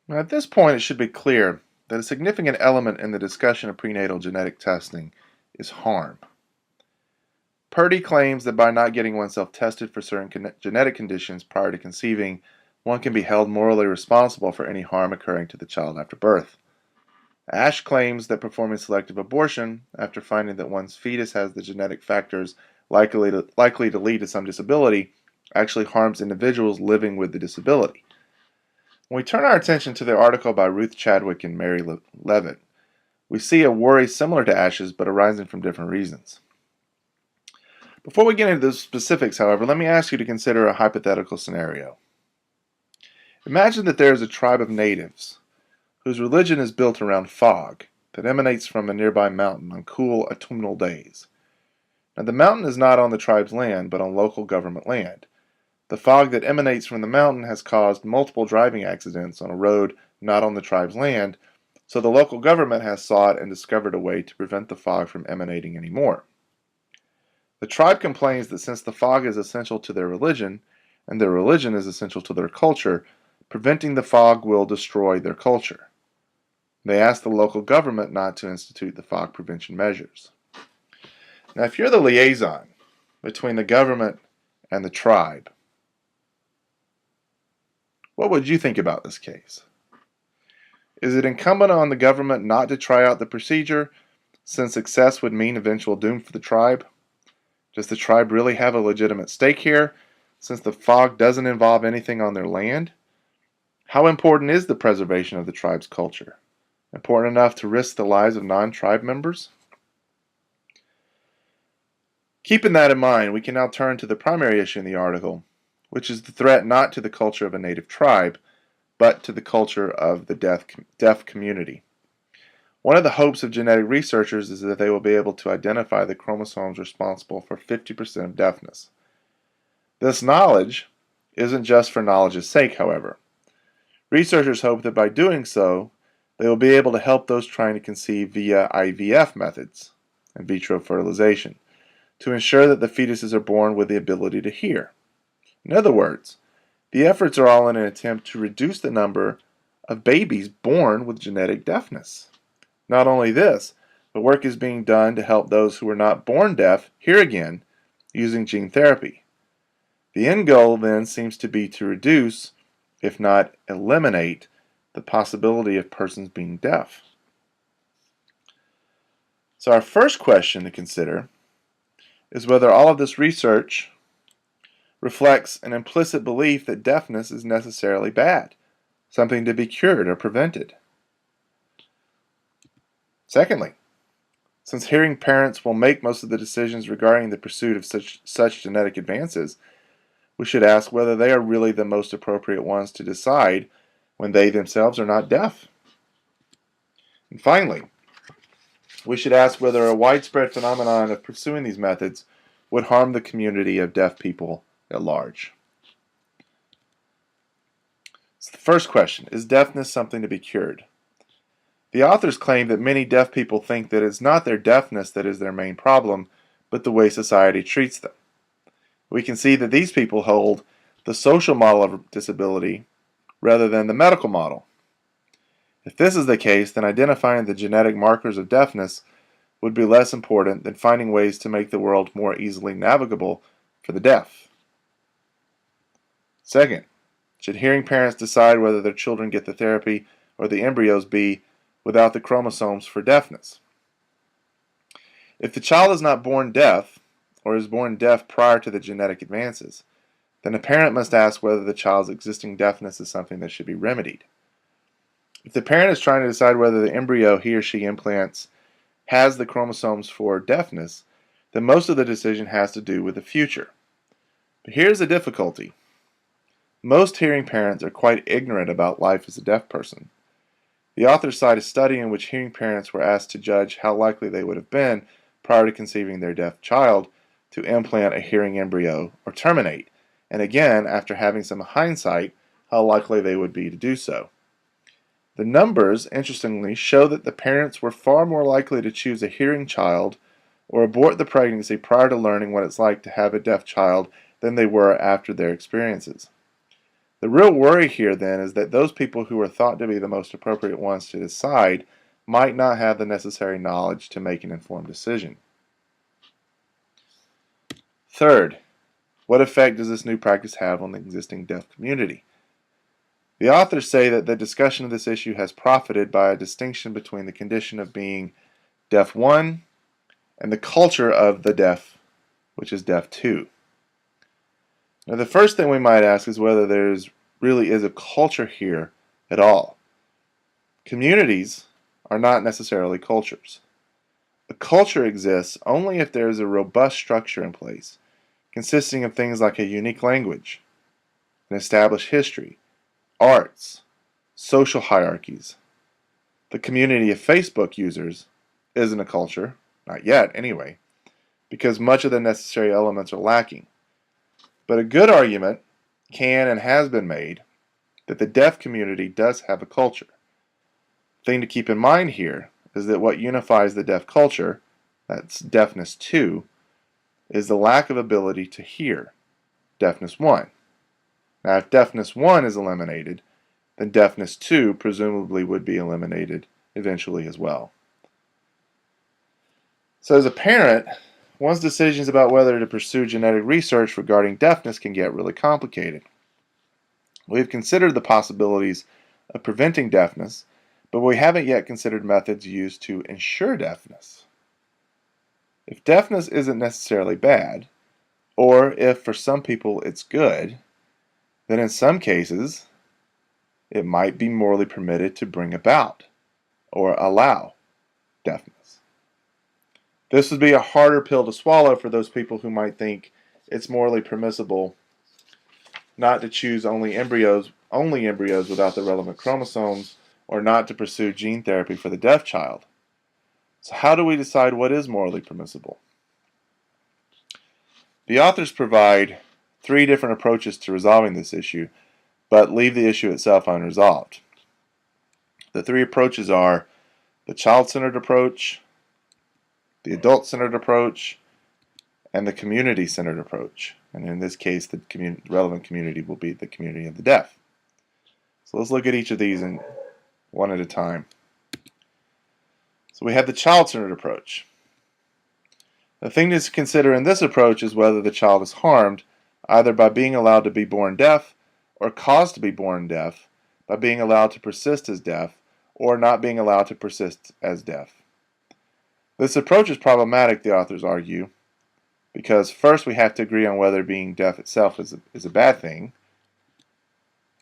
Now, at this point, it should be clear that a significant element in the discussion of prenatal genetic testing is harm. Purdy claims that by not getting oneself tested for certain genetic conditions prior to conceiving, one can be held morally responsible for any harm occurring to the child after birth. Ash claims that performing selective abortion, after finding that one's fetus has the genetic factors likely to lead to some disability, actually harms individuals living with the disability. When we turn our attention to the article by Ruth Chadwick and Mary Levitt, we see a worry similar to Ash's but arising from different reasons. Before we get into the specifics, however, let me ask you to consider a hypothetical scenario. Imagine that there is a tribe of natives whose religion is built around fog that emanates from a nearby mountain on cool autumnal days. Now, the mountain is not on the tribe's land, but on local government land. The fog that emanates from the mountain has caused multiple driving accidents on a road not on the tribe's land, so the local government has sought and discovered a way to prevent the fog from emanating anymore. The tribe complains that since the fog is essential to their religion, and their religion is essential to their culture, preventing the fog will destroy their culture. They ask the local government not to institute the fog prevention measures. Now, if you're the liaison between the government and the tribe, what would you think about this case? Is it incumbent on the government not to try out the procedure, since success would mean eventual doom for the tribe? Does the tribe really have a legitimate stake here, since the fog doesn't involve anything on their land? How important is the preservation of the tribe's culture? Important enough to risk the lives of non-tribe members? Keeping that in mind, we can now turn to the primary issue in the article, which is the threat not to the culture of a native tribe, but to the culture of the deaf community. One of the hopes of genetic researchers is that they will be able to identify the chromosomes responsible for 50% of deafness. This knowledge isn't just for knowledge's sake, however. Researchers hope that by doing so, they will be able to help those trying to conceive via IVF methods, in vitro fertilization, to ensure that the fetuses are born with the ability to hear. In other words, the efforts are all in an attempt to reduce the number of babies born with genetic deafness. Not only this, but work is being done to help those who are not born deaf hear again using gene therapy. The end goal then seems to be to reduce, if not eliminate, the possibility of persons being deaf. So our first question to consider is whether all of this research reflects an implicit belief that deafness is necessarily bad, something to be cured or prevented. Secondly, since hearing parents will make most of the decisions regarding the pursuit of such genetic advances, we should ask whether they are really the most appropriate ones to decide when they themselves are not deaf. And finally, we should ask whether a widespread phenomenon of pursuing these methods would harm the community of deaf people at large. So the first question, is deafness something to be cured? The authors claim that many deaf people think that it's not their deafness that is their main problem, but the way society treats them. We can see that these people hold the social model of disability rather than the medical model. If this is the case, then identifying the genetic markers of deafness would be less important than finding ways to make the world more easily navigable for the deaf. Second, should hearing parents decide whether their children get the therapy or the embryos be without the chromosomes for deafness? If the child is not born deaf, or is born deaf prior to the genetic advances, then a parent must ask whether the child's existing deafness is something that should be remedied. If the parent is trying to decide whether the embryo he or she implants has the chromosomes for deafness, then most of the decision has to do with the future. But here's the difficulty. Most hearing parents are quite ignorant about life as a deaf person. The authors cite a study in which hearing parents were asked to judge how likely they would have been prior to conceiving their deaf child to implant a hearing embryo or terminate, and again, after having some hindsight, how likely they would be to do so. The numbers, interestingly, show that the parents were far more likely to choose a hearing child or abort the pregnancy prior to learning what it's like to have a deaf child than they were after their experiences. The real worry here then is that those people who are thought to be the most appropriate ones to decide might not have the necessary knowledge to make an informed decision. Third, what effect does this new practice have on the existing deaf community? The authors say that the discussion of this issue has profited by a distinction between the condition of being deaf 1 and the culture of the deaf, which is deaf 2. Now, the first thing we might ask is whether there really is a culture here at all. Communities are not necessarily cultures. A culture exists only if there is a robust structure in place, consisting of things like a unique language, an established history, arts, social hierarchies. The community of Facebook users isn't a culture, not yet anyway, because much of the necessary elements are lacking. But a good argument can and has been made that the deaf community does have a culture. The thing to keep in mind here is that what unifies the deaf culture, that's deafness 2, is the lack of ability to hear, deafness 1. Now, if deafness 1 is eliminated, then deafness 2 presumably would be eliminated eventually as well. So as a parent, one's decisions about whether to pursue genetic research regarding deafness can get really complicated. We've considered the possibilities of preventing deafness, but we haven't yet considered methods used to ensure deafness. If deafness isn't necessarily bad, or if for some people it's good, then in some cases it might be morally permitted to bring about or allow deafness. This would be a harder pill to swallow for those people who might think it's morally permissible not to choose only embryos without the relevant chromosomes, or not to pursue gene therapy for the deaf child. So how do we decide what is morally permissible? The authors provide 3 different approaches to resolving this issue, but leave the issue itself unresolved. The 3 approaches are the child-centered approach, the adult-centered approach, and the community-centered approach. And in this case, the relevant community will be the community of the deaf. So let's look at each of these one at a time. So we have the child-centered approach. The thing to consider in this approach is whether the child is harmed either by being allowed to be born deaf or caused to be born deaf by being allowed to persist as deaf or not being allowed to persist as deaf. This approach is problematic, the authors argue, because first we have to agree on whether being deaf itself is a bad thing,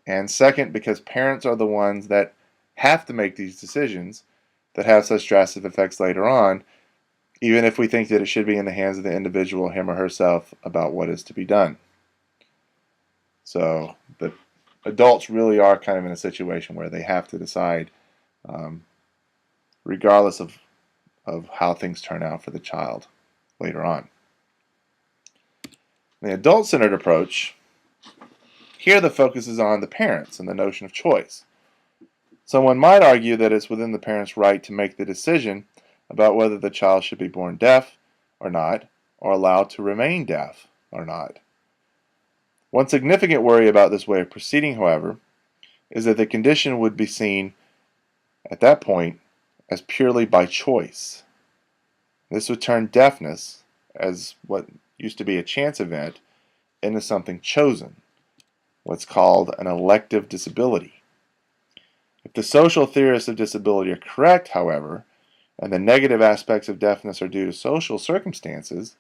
and second because parents are the ones that have to make these decisions that have such drastic effects later on, even if we think that it should be in the hands of the individual, him or herself, about what is to be done. So the adults really are kind of in a situation where they have to decide, regardless of how things turn out for the child later on. The adult-centered approach, here the focus is on the parents and the notion of choice. Someone might argue that it's within the parent's right to make the decision about whether the child should be born deaf or not, or allowed to remain deaf or not. One significant worry about this way of proceeding, however, is that the condition would be seen at that point as purely by choice. This would turn deafness, as what used to be a chance event, into something chosen, what's called an elective disability. If the social theorists of disability are correct, however, and the negative aspects of deafness are due to social circumstances,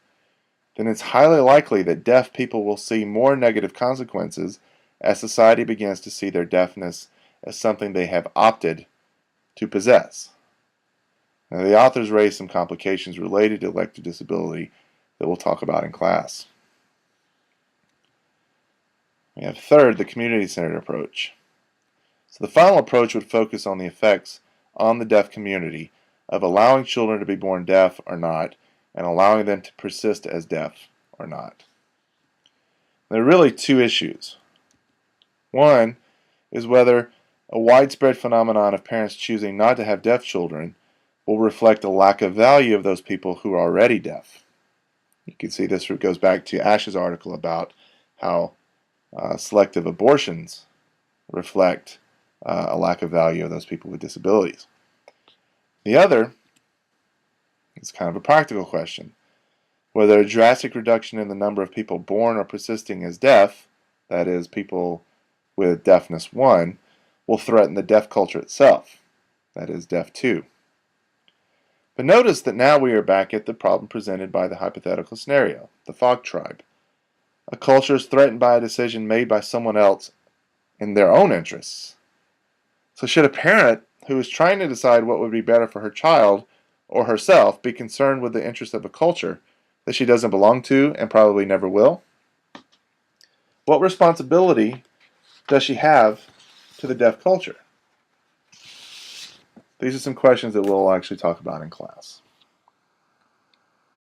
then it's highly likely that deaf people will see more negative consequences as society begins to see their deafness as something they have opted to possess. Now, the authors raise some complications related to elective disability that we'll talk about in class. We have third, the community-centered approach. So the final approach would focus on the effects on the deaf community of allowing children to be born deaf or not, and allowing them to persist as deaf or not. There are really 2 issues. One is whether a widespread phenomenon of parents choosing not to have deaf children will reflect a lack of value of those people who are already deaf. You can see this goes back to Ash's article about how selective abortions reflect a lack of value of those people with disabilities. The other is kind of a practical question. Whether a drastic reduction in the number of people born or persisting as deaf, that is, people with deafness 1, will threaten the deaf culture itself, that is, deaf 2. But notice that now we are back at the problem presented by the hypothetical scenario, the Fog tribe. A culture is threatened by a decision made by someone else in their own interests. So should a parent who is trying to decide what would be better for her child or herself be concerned with the interests of a culture that she doesn't belong to and probably never will? What responsibility does she have to the deaf culture? These are some questions that we'll actually talk about in class.